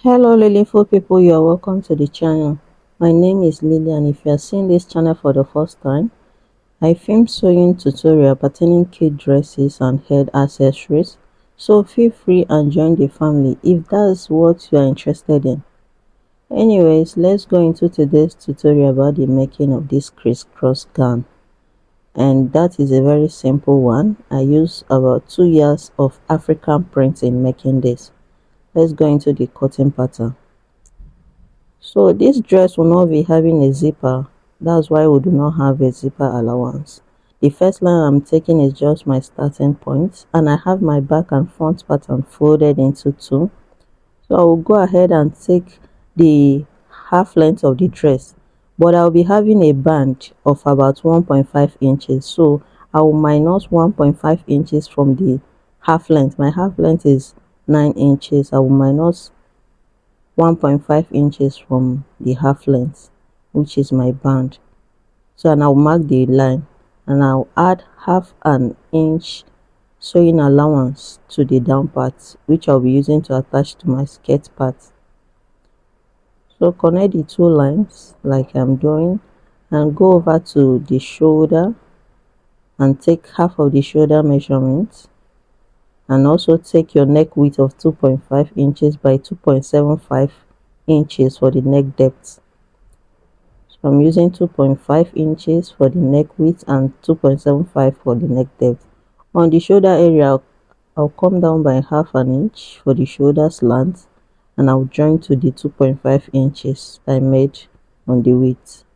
Hello Lilyful people, you are welcome to the channel. My name is Lily, and if you are seeing this channel for the first time, I film sewing tutorial pertaining kid dresses and head accessories, so feel free and join the family if that's what you are interested in. Anyways, let's go into today's tutorial about the making of this crisscross gown, and that is a very simple one. I use about 2 years of African print in making this. Let's go into the cutting pattern. So this dress will not be having a zipper. That's why we do not have a zipper allowance. The first line I'm taking is just my starting point, and I have my back and front pattern folded into two. So I will go ahead and take the half length of the dress, but I'll be having a band of about 1.5 inches. So I will minus 1.5 inches from the half length. My half length is 9 inches. I will minus 1.5 inches from the half length, which is my band. So, and I'll mark the line, and I'll add half an inch sewing allowance to the down part, which I'll be using to attach to my skirt part. So connect the two lines like I'm doing, and go over to the shoulder and take half of the shoulder measurement, and also take your neck width of 2.5 inches by 2.75 inches for the neck depth. So I'm using 2.5 inches for the neck width and 2.75 for the neck depth. On the shoulder area, I'll come down by half an inch for the shoulder slant, and I'll join to the 2.5 inches I made on the width.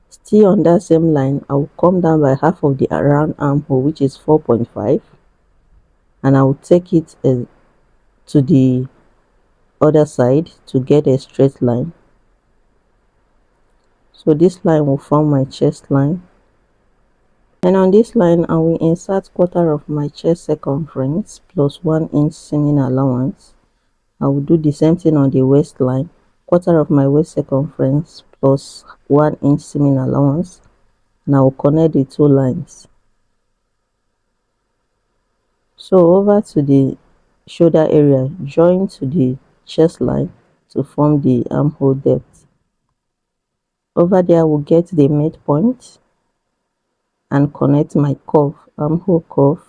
Still on that same line, I'll come down by half of the round armhole, which is 4.5, and I'll take it to the other side to get a straight line. So this line will form my chest line, and on this line I will insert quarter of my chest circumference plus 1 inch seaming allowance. I will do the same thing on the waistline, quarter of my waist circumference plus 1 inch seaming allowance, and I will connect the two lines. So over to the shoulder area, join to the chest line to form the armhole depth. Over there, I will get the midpoint and connect my curve, armhole curve,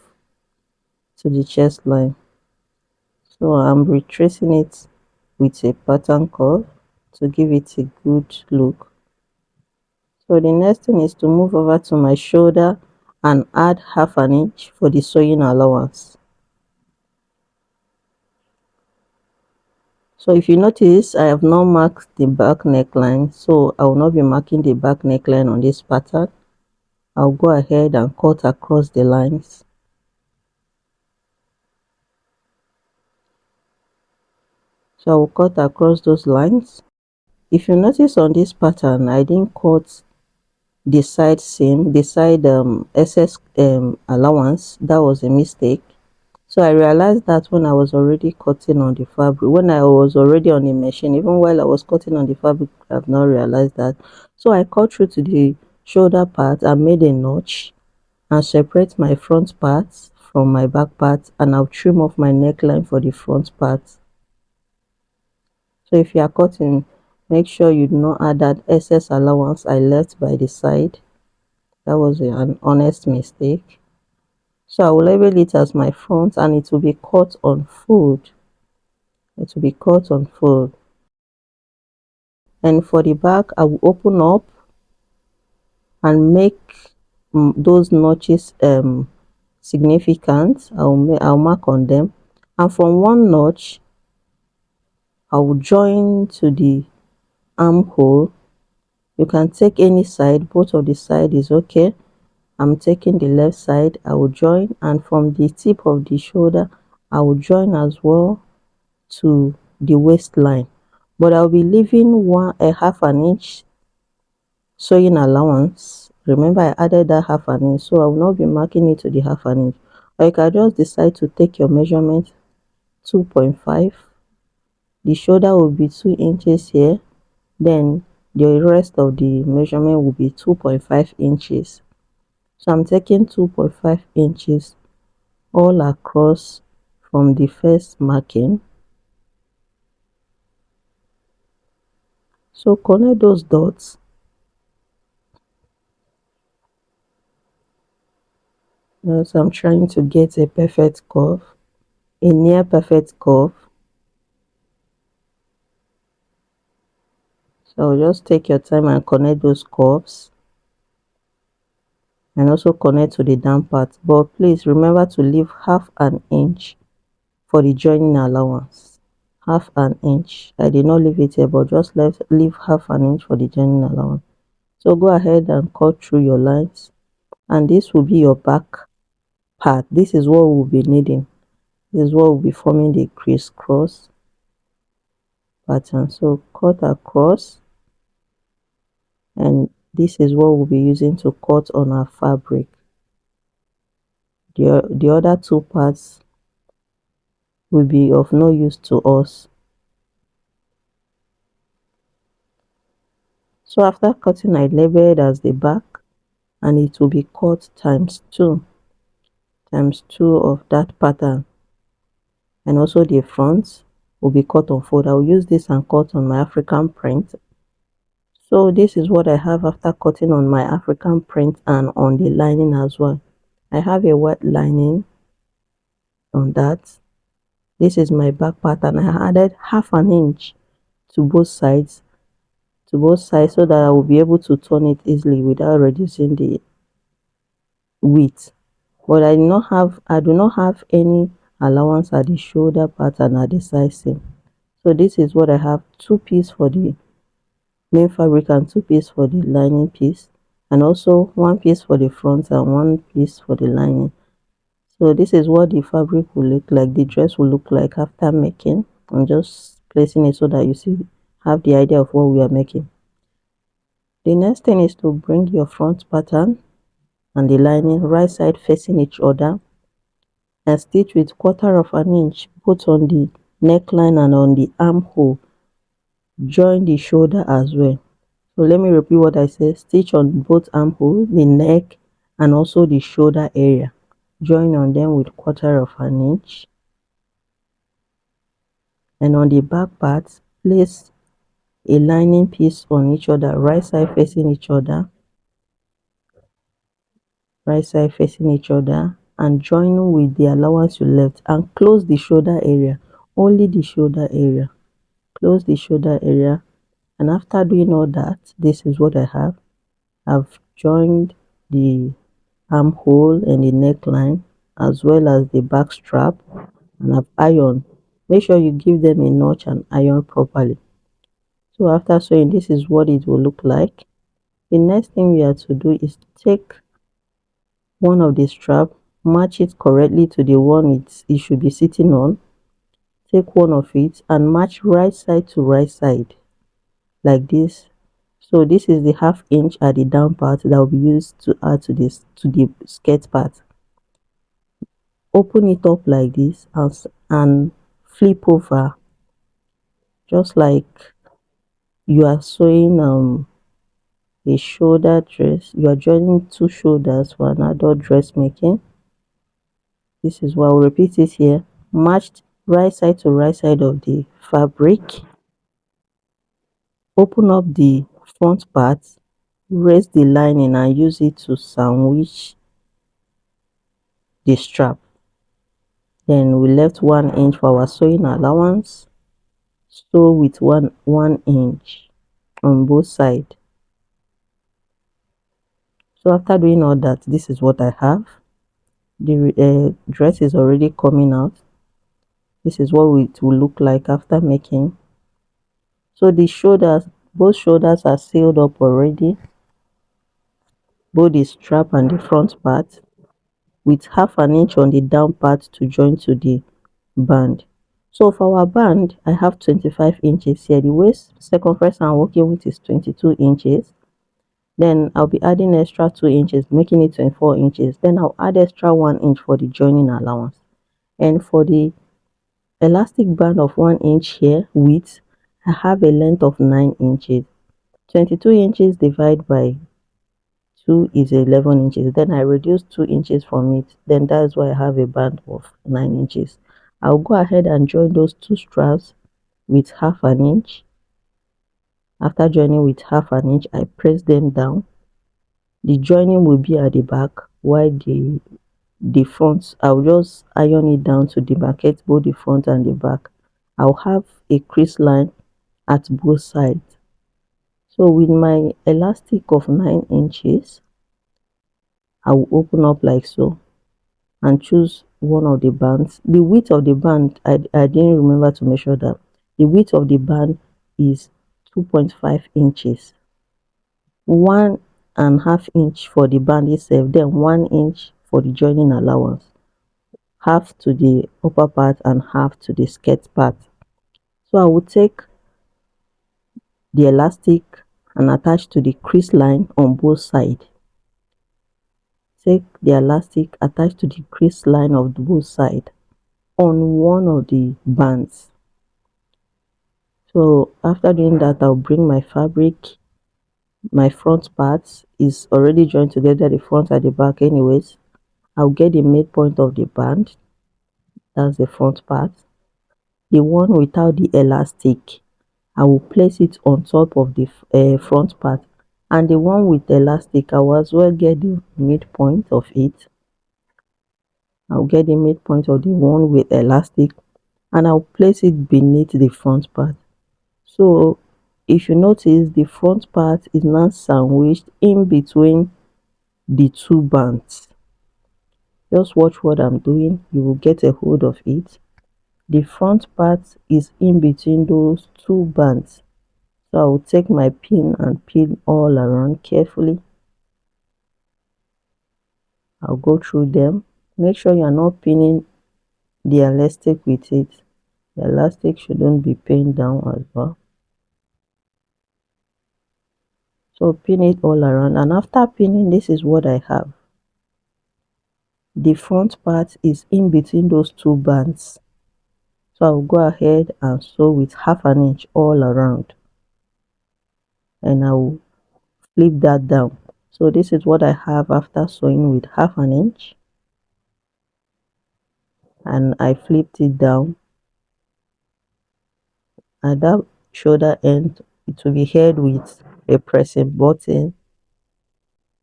to the chest line. So I'm retracing it with a pattern curve to give it a good look. So the next thing is to move over to my shoulder and add half an inch for the sewing allowance. So if you notice, I have not marked the back neckline, so I will not be marking the back neckline on this pattern. I'll go ahead and cut across the lines. So I will cut across those lines. If you notice on this pattern, I didn't cut the side seam, the side excess allowance. That was a mistake. So I realized that when I was already cutting on the fabric, when I was already on the machine, even while I was cutting on the fabric, I've not realized that. So I cut through to the shoulder part and made a notch and separate my front part from my back part, and I'll trim off my neckline for the front part. So if you are cutting, make sure you do not add that excess allowance I left by the side. That was an honest mistake. So I will label it as my front, and it will be cut on fold. It will be cut on fold. And for the back, I will open up and make those notches significant. I'll mark on them, and from one notch I will join to the armhole. You can take any side, both of the side is okay. I'm taking the left side. I will join, and from the tip of the shoulder I will join as well to the waistline, but I'll be leaving half an inch sewing allowance. Remember, I added that half an inch, so I will not be marking it to the half an inch. Or you can just decide to take your measurement 2.5. The shoulder will be 2 inches here, then the rest of the measurement will be 2.5 inches. So I'm taking 2.5 inches all across from the first marking. So connect those dots as I'm trying to get a perfect curve, a near perfect curve. So just take your time and connect those curves, and also connect to the down part, but please remember to leave half an inch for the joining allowance. Half an inch. I did not leave it here, but just leave half an inch for the joining allowance. So go ahead and cut through your lines, and this will be your back part. This is what we'll be needing. This is what will be forming the crisscross pattern. So cut across, and this is what we'll be using to cut on our fabric. The other two parts will be of no use to us. So after cutting, I labeled as the back, and it will be cut times 2 of that pattern, and also the front will be cut on fold. I will use this and cut on my African print. So this is what I have after cutting on my African print and on the lining as well. I have a white lining on that. This is my back part, and I added half an inch to both sides so that I will be able to turn it easily without reducing the width. But I do not have any allowance at the shoulder part and at the side seam. So this is what I have: 2 pieces for the main fabric and 2 pieces for the lining piece, and also 1 piece for the front and 1 piece for the lining. So this is what the fabric will look like, the dress will look like after making. I'm just placing it so that you have the idea of what we are making. The next thing is to bring your front pattern and the lining right side facing each other, and stitch with 1/4 of an inch both on the neckline and on the armhole. Join the shoulder as well. So let me repeat what I said: stitch on both armhole, the neck, and also the shoulder area. Join on them with 1/4 of an inch, and on the back part place a lining piece on each other, right side facing each other, and join with the allowance you left, and close the shoulder area, only the shoulder area. Close the shoulder area. And after doing all that, this is what I have. I've joined the armhole and the neckline as well as the back strap, and I've ironed. Make sure you give them a notch and iron properly. So after sewing, this is what it will look like. The next thing we have to do is take one of the strap, match it correctly to the one it should be sitting on. Take one of it and match right side to right side like this. So this is the ½ inch at the down part that will be used to add to the skirt part. Open it up like this and flip over, just like you are sewing a shoulder dress. You are joining 2 shoulders for an adult dressmaking. This is why I'll repeat it here. Matched right side to right side of the fabric. Open up the front part, raise the lining and use it to sandwich the strap. Then we left 1 inch for our sewing allowance. Sew with 1 inch on both sides. So after doing all that, this is what I have. The dress is already coming out. This is what it will look like after making. So the shoulders, both shoulders are sealed up already, both the strap and the front part, with ½ an inch on the down part to join to the band. So for our band, I have 25 inches here. The waist circumference I'm working with is 22 inches. Then I'll be adding extra 2 inches, making it 24 inches. Then I'll add extra 1 inch for the joining allowance. And for the elastic band of 1 inch here width, I have a length of 9 inches. 22 inches divided by 2 is 11 inches. Then I reduce 2 inches from it. Then that's why I have a band of 9 inches. I'll go ahead and join those two straps with half an inch. After joining with half an inch, I press them down. The joining will be at the back, while the front, I'll just iron it down to demarcate both the front and the back. I'll have a crease line at both sides. So with my elastic of 9 inches, I will open up like so and choose one of the bands. The width of the band, I didn't remember to measure that. The width of the band is 2.5 inches. 1.5 inch for the band itself, then 1 inch for the joining allowance. Half to the upper part and half to the skirt part. So I will take the elastic and attach to the crease line on both sides. Take the elastic, attach to the crease line of both sides on one of the bands. So after doing that, I'll bring my fabric. My front part is already joined together, the front and the back anyways. I'll get the midpoint of the band, that's the front part. The one without the elastic, I will place it on top of the front part, and the one with elastic, I will as well get the midpoint of it. I'll get the midpoint of the one with elastic, and I'll place it beneath the front part. So if you notice, the front part is now sandwiched in between the two bands. Just watch what I'm doing, you will get a hold of it. The front part is in between those two bands. So I will take my pin and pin all around carefully. I'll go through them. Make sure you are not pinning the elastic with it. The elastic shouldn't be pinned down as well. So pin it all around, and after pinning, this is what I have. The front part is in between those two bands. So I'll go ahead and sew with half an inch all around, and I'll flip that down. So this is what I have after sewing with half an inch, and I flipped it down. At that shoulder end, it will be held with a pressing button.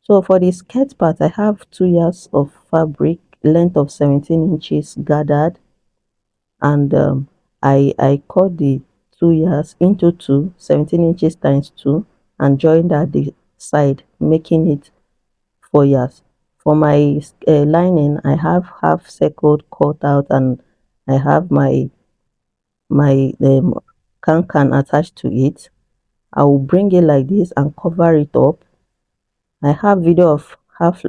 So for the skirt part, I have 2 yards of fabric, length of 17 inches gathered, and I cut the 2 yards into 17 inches times 2, and joined at the side, making it 4 yards. For my lining, I have half circle cut out, and I have my can attached to it. I will bring it like this and cover it up. I have video of half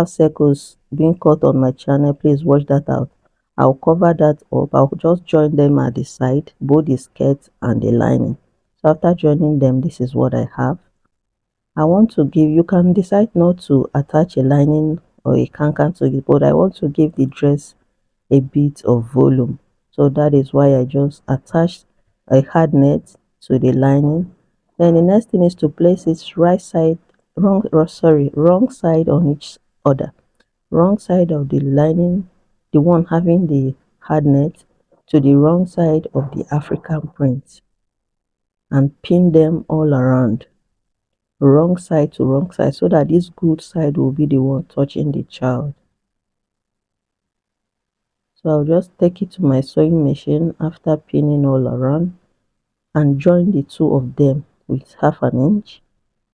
circles being cut on my channel, please watch that out. I'll cover that up. I'll just join them at the side, both the skirt and the lining. So after joining them, this is what I have. I want to give, you can decide not to attach a lining or a cancan to it, but I want to give the dress a bit of volume. So that is why I just attached a hard net to the lining. Then the next thing is to place its wrong side on each other. Wrong side of the lining, the one having the hard net, to the wrong side of the African print, and pin them all around, wrong side to wrong side, so that this good side will be the one touching the child. So I'll just take it to my sewing machine after pinning all around, and join the two of them with half an inch.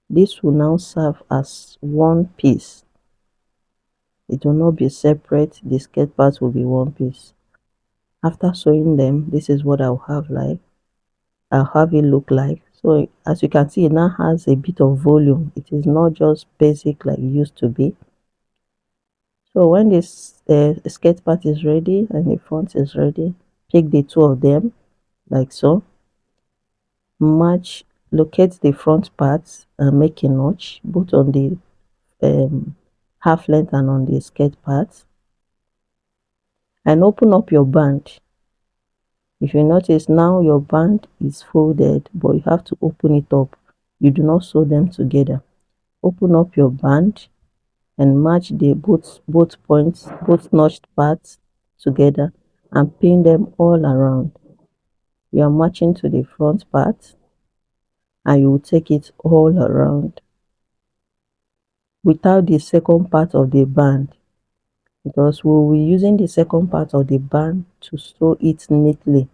This will now serve as one piece. It will not be separate, the skirt part will be one piece. After sewing them, this is what I'll have it look like. So as you can see, it now has a bit of volume. It is not just basic like it used to be. So when this skirt part is ready and the front is ready, pick the two of them like so. Locate the front parts and make a notch both on the half length and on the skirt part, and open up your band. If you notice now, your band is folded, but you have to open it up. You do not sew them together. Open up your band and match the both points, both notched parts together, and pin them all around. You are matching to the front part and you will take it all around without the second part of the band, because we will be using the second part of the band to sew it neatly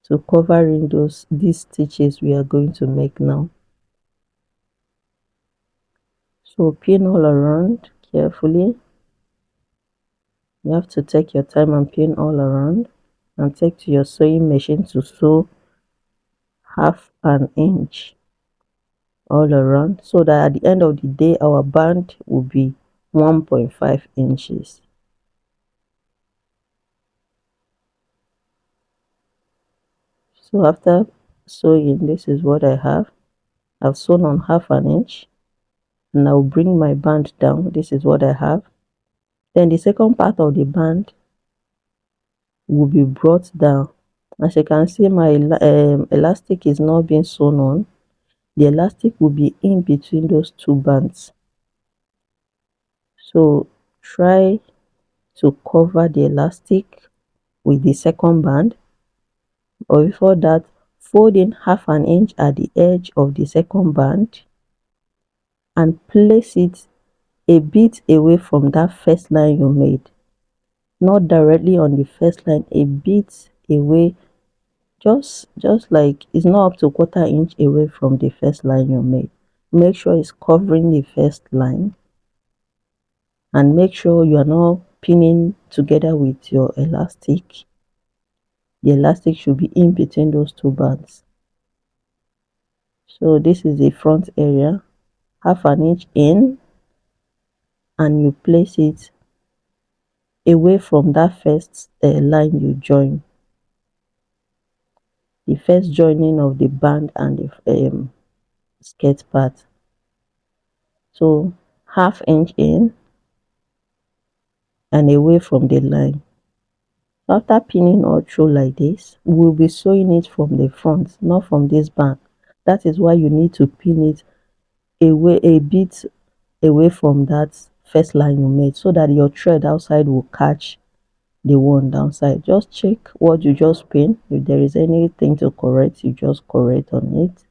to cover in these stitches we are going to make now. So pin all around carefully. You have to take your time and pin all around, and take to your sewing machine to sew half an inch all around, so that at the end of the day our band will be 1.5 inches. So after sewing, this is what I have. I've sewn on half an inch, and I'll bring my band down. This is what I have. Then the second part of the band will be brought down. As you can see, my elastic is not being sewn on. The elastic will be in between those two bands. So try to cover the elastic with the second band, or before that, fold in half an inch at the edge of the second band and place it a bit away from that first line you made. Not directly on the first line, a bit away, just like it's not up to quarter inch away from the first line you made. Make sure it's covering the first line, and make sure you are not pinning together with your elastic. The elastic should be in between those two bands. So this is the front area, half an inch in, and you place it away from that first line you join, the first joining of the band and the skirt part. So half inch in and away from the line. After pinning all through like this, we'll be sewing it from the front, not from this back. That is why you need to pin it away, a bit away from that first line you made, so that your thread outside will catch the one downside. Just check what you just pin. If there is anything to correct, you just correct on it,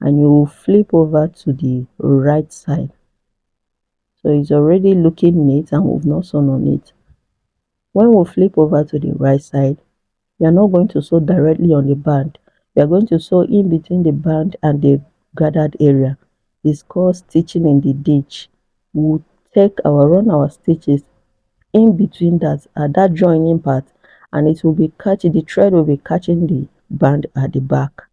and you will flip over to the right side. So it's already looking neat and we've not sewn on it. When we flip over to the right side, we are not going to sew directly on the band. We are going to sew in between the band and the gathered area. It's called stitching in the ditch. We'll run our stitches in between that at that joining part, and it will be catching, the thread will be catching the band at the back.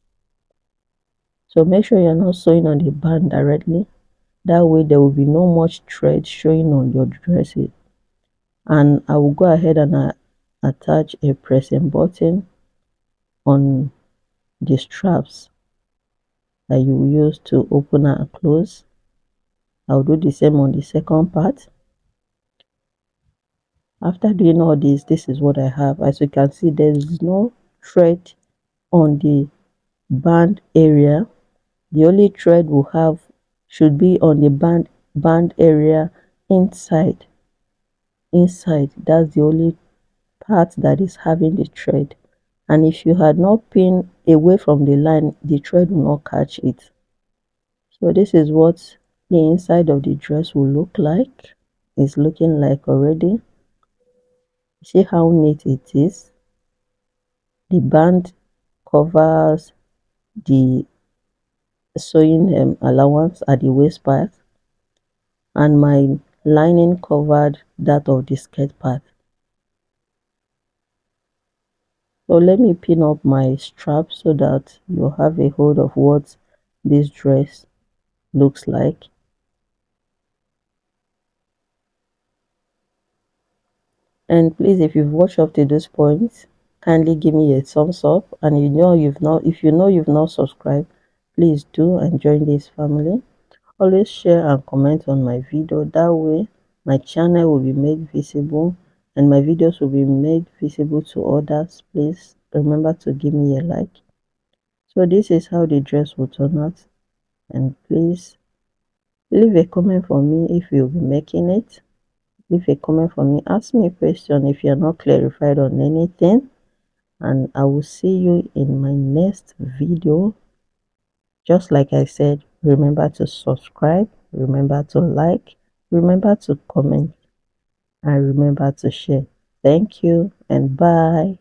So make sure you're not sewing on the band directly. That way there will be no much thread showing on your dresses. And I will go ahead and attach a pressing button on the straps that you will use to open and close. I'll do the same on the second part. After doing all this is what I have. As you can see, there is no thread on the band area. The only thread we'll have should be on the band area inside. That's the only part that is having the thread. And if you had not pinned away from the line, the thread will not catch it. So this is what the inside of the dress will look like. It's looking like already. See how neat it is. The band covers the sewing allowance at the waist part, and my lining covered that of the skirt part. So let me pin up my strap so that you have a hold of what this dress looks like. And please, if you've watched up to this point, kindly give me a thumbs up, and if you know you've not subscribed, please do and join this family. Always share and comment on my video. That way my channel will be made visible and my videos will be made visible to others. Please remember to give me a like. So this is how the dress will turn out, and please leave a comment for me if you'll be making it. leave a comment for me, ask me a question if you're not clarified on anything, and I will see you in my next video. Just like I said, remember to subscribe, remember to like, remember to comment, and remember to share. Thank you and bye.